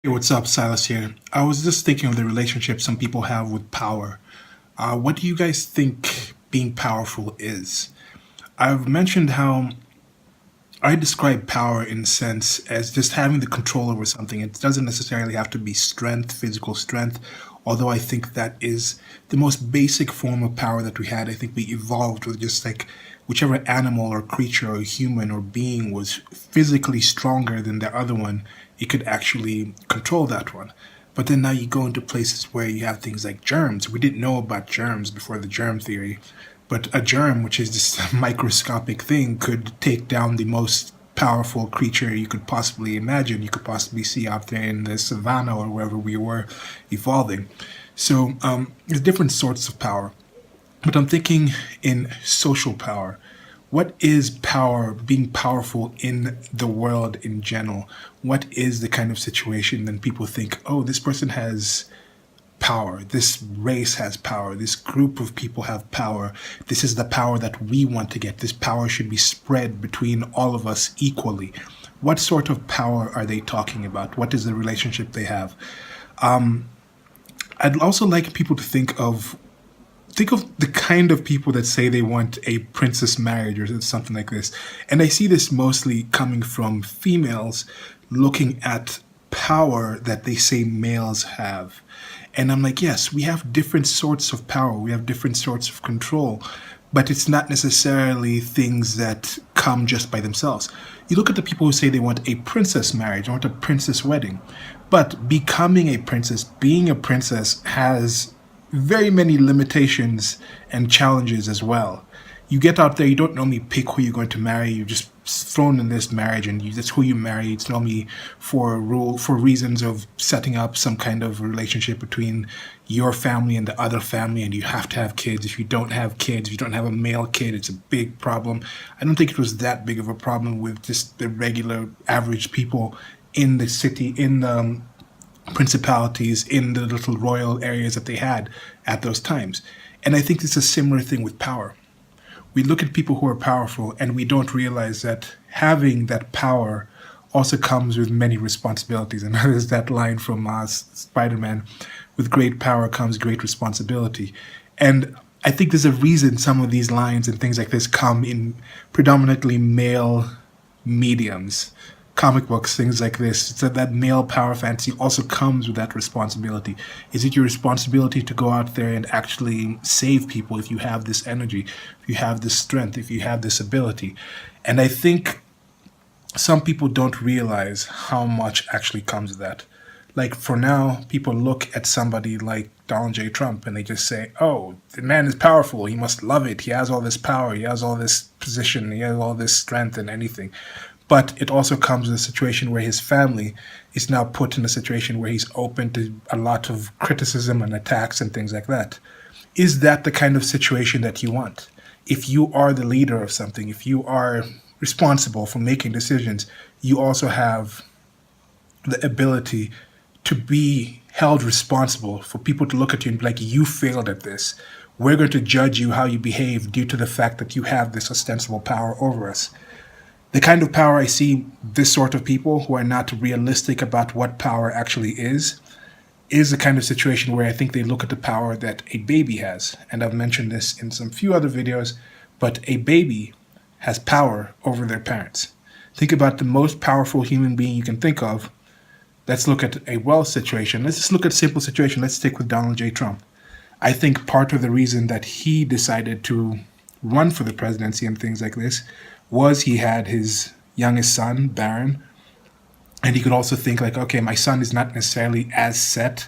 Hey, what's up? Silas here. I was just thinking of the relationship some people have with power. What do you guys think being powerful is? I've mentioned how I describe power in a sense as just having the control over something. It doesn't necessarily have to be strength, physical strength, although I think that is the most basic form of power that we had. I think we evolved with just like whichever animal or creature or human or being was physically stronger than the other one, it could actually control that one. But then now you go into places where you have things like germs. We didn't know about germs before the germ theory, but a germ, which is this microscopic thing, could take down the most powerful creature you could possibly imagine, you could possibly see out there in the savannah or wherever we were evolving. So there's different sorts of power. But I'm thinking in social power. What is power, being powerful in the world in general? What is the kind of situation then people think, oh, this person has power, this race has power, this group of people have power, this is the power that we want to get, this power should be spread between all of us equally. What sort of power are they talking about? What is the relationship they have? I'd also like people to think of the kind of people that say they want a princess marriage or something like this. And I see this mostly coming from females looking at power that they say males have. And I'm like, yes, we have different sorts of power, we have different sorts of control, but it's not necessarily things that come just by themselves. You look at the people who say they want a princess marriage, want a princess wedding, but becoming a princess, being a princess, has very many limitations and challenges as well. You get out there, you don't normally pick who you're going to marry. You're just thrown in this marriage, and that's who you marry. It's normally for reasons of setting up some kind of relationship between your family and the other family, and you have to have kids. If you don't have kids, if you don't have a male kid, it's a big problem. I don't think it was that big of a problem with just the regular average people in the city, in the principalities, in the little royal areas that they had at those times. And I think it's a similar thing with power. We look at people who are powerful and we don't realize that having that power also comes with many responsibilities. And there's that line from Spider-Man, with great power comes great responsibility. And I think there's a reason some of these lines and things like this come in predominantly male mediums, comic books, things like this. So that male power fantasy also comes with that responsibility. Is it your responsibility to go out there and actually save people if you have this energy, if you have this strength, if you have this ability? And I think some people don't realize how much actually comes with that. Like for now, people look at somebody like Donald J. Trump and they just say, oh, the man is powerful. He must love it. He has all this power. He has all this position. He has all this strength and anything. But it also comes with a situation where his family is now put in a situation where he's open to a lot of criticism and attacks and things like that. Is that the kind of situation that you want? If you are the leader of something, if you are responsible for making decisions, you also have the ability to be held responsible for people to look at you and be like, you failed at this. We're going to judge you how you behave due to the fact that you have this ostensible power over us. The kind of power I see this sort of people who are not realistic about what power actually is the kind of situation where I think they look at the power that a baby has. And I've mentioned this in some few other videos, but a baby has power over their parents. Think about the most powerful human being you can think of. Let's look at a wealth situation. Let's just look at a simple situation. Let's stick with Donald J. Trump. I think part of the reason that he decided to run for the presidency and things like this was he had his youngest son, Barron, and he could also think like, okay, my son is not necessarily as set.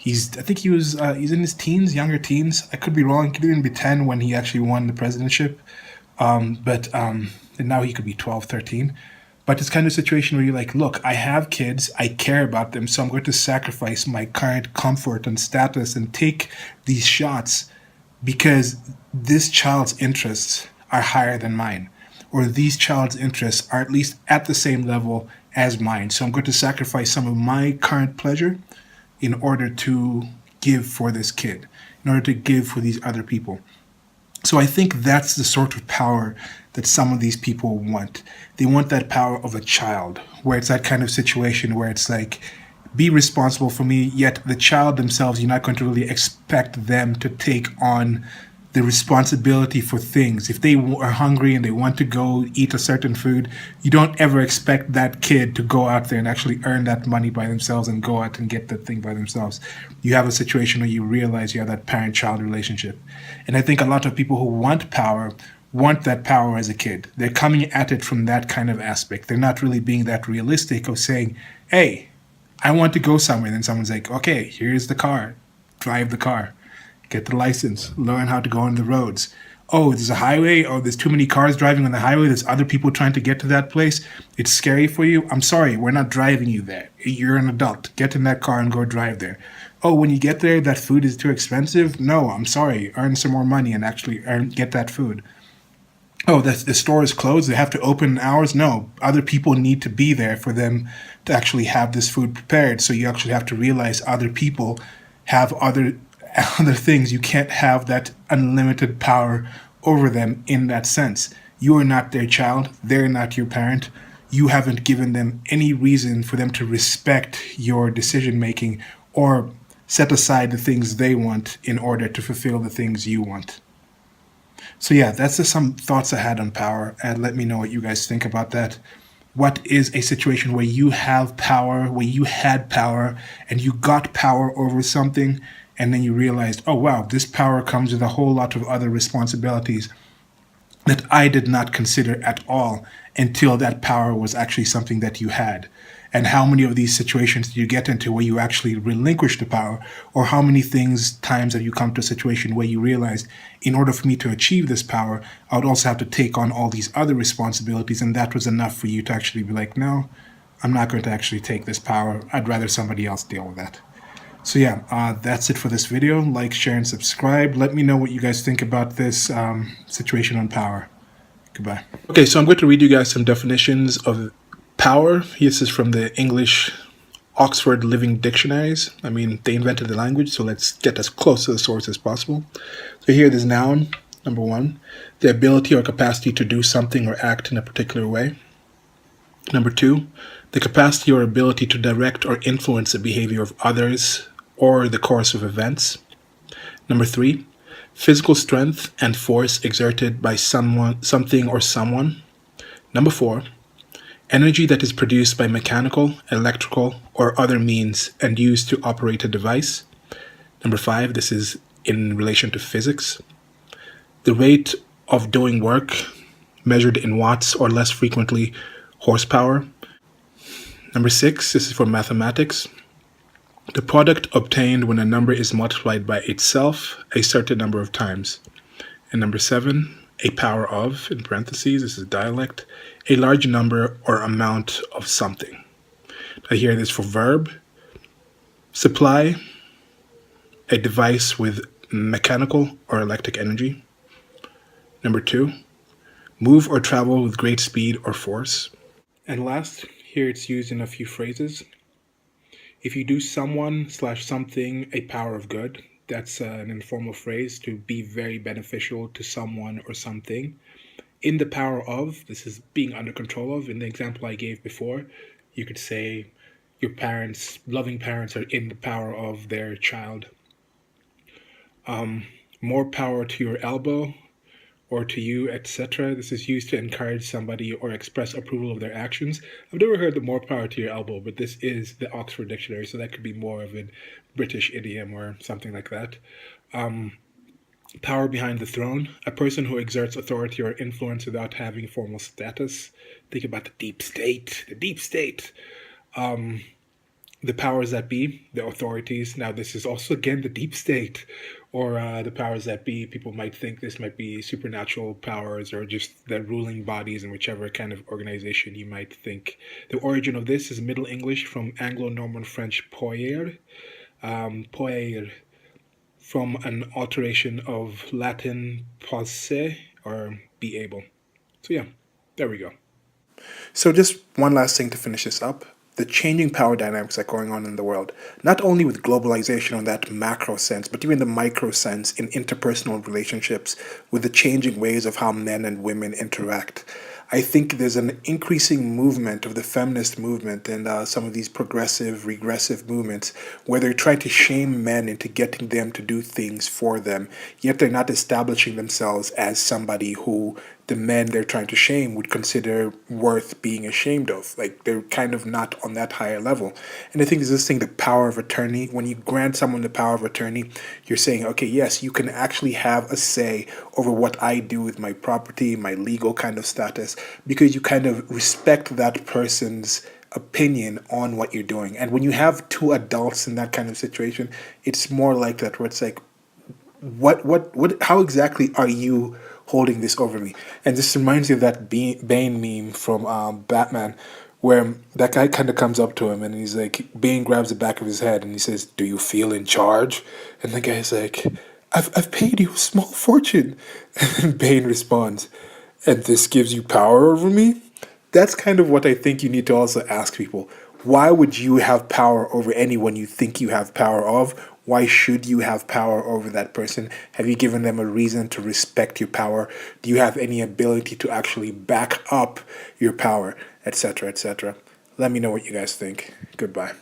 I think he's in his teens, younger teens. I could be wrong. He could even be 10 when he actually won the presidentship. But and now he could be 12, 13. But it's kind of a situation where you're like, look, I have kids, I care about them, so I'm going to sacrifice my current comfort and status and take these shots because this child's interests are higher than mine, or these child's interests are at least at the same level as mine. So I'm going to sacrifice some of my current pleasure in order to give for this kid, in order to give for these other people. So I think that's the sort of power that some of these people want. They want that power of a child, where it's that kind of situation where it's like be responsible for me, yet the child themselves, you're not going to really expect them to take on the responsibility for things. If they are hungry and they want to go eat a certain food, you don't ever expect that kid to go out there and actually earn that money by themselves and go out and get that thing by themselves. You have a situation where you realize you have that parent-child relationship. And I think a lot of people who want that power as a kid. They're coming at it from that kind of aspect. They're not really being that realistic of saying, hey, I want to go somewhere. And then someone's like, okay, here's the car. Drive the car. Get the license. Learn how to go on the roads. Oh, there's a highway. Oh, there's too many cars driving on the highway. There's other people trying to get to that place. It's scary for you. I'm sorry, we're not driving you there. You're an adult. Get in that car and go drive there. Oh, when you get there, that food is too expensive. No, I'm sorry. Earn some more money and actually get that food. Oh, the store is closed. They have to open in hours. No, other people need to be there for them to actually have this food prepared. So you actually have to realize other people have other things. You can't have that unlimited power over them in that sense. You are not their child. They're not your parent. You haven't given them any reason for them to respect your decision making or set aside the things they want in order to fulfill the things you want. So yeah, that's just some thoughts I had on power, and let me know what you guys think about that. What is a situation where you have power, where you had power, and you got power over something, and then you realized, oh wow, this power comes with a whole lot of other responsibilities that I did not consider at all until that power was actually something that you had. And how many of these situations do you get into where you actually relinquish the power? Or how many times have you come to a situation where you realized, in order for me to achieve this power, I would also have to take on all these other responsibilities, and that was enough for you to actually be like, no, I'm not going to actually take this power. I'd rather somebody else deal with that. So yeah, that's it for this video. Like, share, and subscribe. Let me know what you guys think about this situation on power. Goodbye. Okay, so I'm going to read you guys some definitions of power. This is from the English Oxford Living Dictionaries. I mean, they invented the language, so let's get as close to the source as possible. So here, there's noun, number 1, the ability or capacity to do something or act in a particular way. Number 2, the capacity or ability to direct or influence the behavior of others or the course of events. Number 3, physical strength and force exerted by something or someone. Number 4, energy that is produced by mechanical, electrical, or other means and used to operate a device. Number 5, this is in relation to physics. The rate of doing work measured in watts or less frequently horsepower. Number 6, this is for mathematics. The product obtained when a number is multiplied by itself a certain number of times. And number 7, a power of, in parentheses, this is dialect, a large number or amount of something. Now here it is for verb. Supply, a device with mechanical or electric energy. Number 2, move or travel with great speed or force. And last, here it's used in a few phrases. If you do someone/something a power of good, that's an informal phrase to be very beneficial to someone or something. In the power of, this is being under control of. In the example I gave before, you could say your parents, loving parents, are in the power of their child. More power to your elbow, or to you, etc. This is used to encourage somebody or express approval of their actions. I've never heard the more power to your elbow, but this is the Oxford Dictionary, so that could be more of a British idiom or something like that. Power behind the throne, a person who exerts authority or influence without having formal status. Think about the deep state. The deep state. The powers that be, the authorities. Now, this is also, again, the deep state, or the powers that be. People might think this might be supernatural powers or just the ruling bodies in whichever kind of organization you might think. The origin of this is Middle English from Anglo-Norman French poer, from an alteration of Latin posse, or be able. So yeah, there we go. So just one last thing to finish this up. The changing power dynamics that are going on in the world, not only with globalization on that macro sense, but even the micro sense in interpersonal relationships, with the changing ways of how men and women interact. I think there's an increasing movement of the feminist movement and some of these progressive, regressive movements where they're trying to shame men into getting them to do things for them, yet they're not establishing themselves as somebody who the men they're trying to shame would consider worth being ashamed of. Like they're kind of not on that higher level. And I think there's this thing, the power of attorney. When you grant someone the power of attorney, you're saying, okay, yes, you can actually have a say over what I do with my property, my legal kind of status, because you kind of respect that person's opinion on what you're doing. And when you have two adults in that kind of situation, it's more like that, where it's like, what, how exactly are you holding this over me? And this reminds me of that Bane meme from Batman, where that guy kind of comes up to him and he's like, Bane grabs the back of his head and he says, "Do you feel in charge?" And the guy's like, I've paid you a small fortune. And Bane responds, "And this gives you power over me?" That's kind of what I think you need to also ask people. Why would you have power over anyone you think you have power of? Why should you have power over that person? Have you given them a reason to respect your power? Do you have any ability to actually back up your power, etc., etc.? Let me know what you guys think. Goodbye.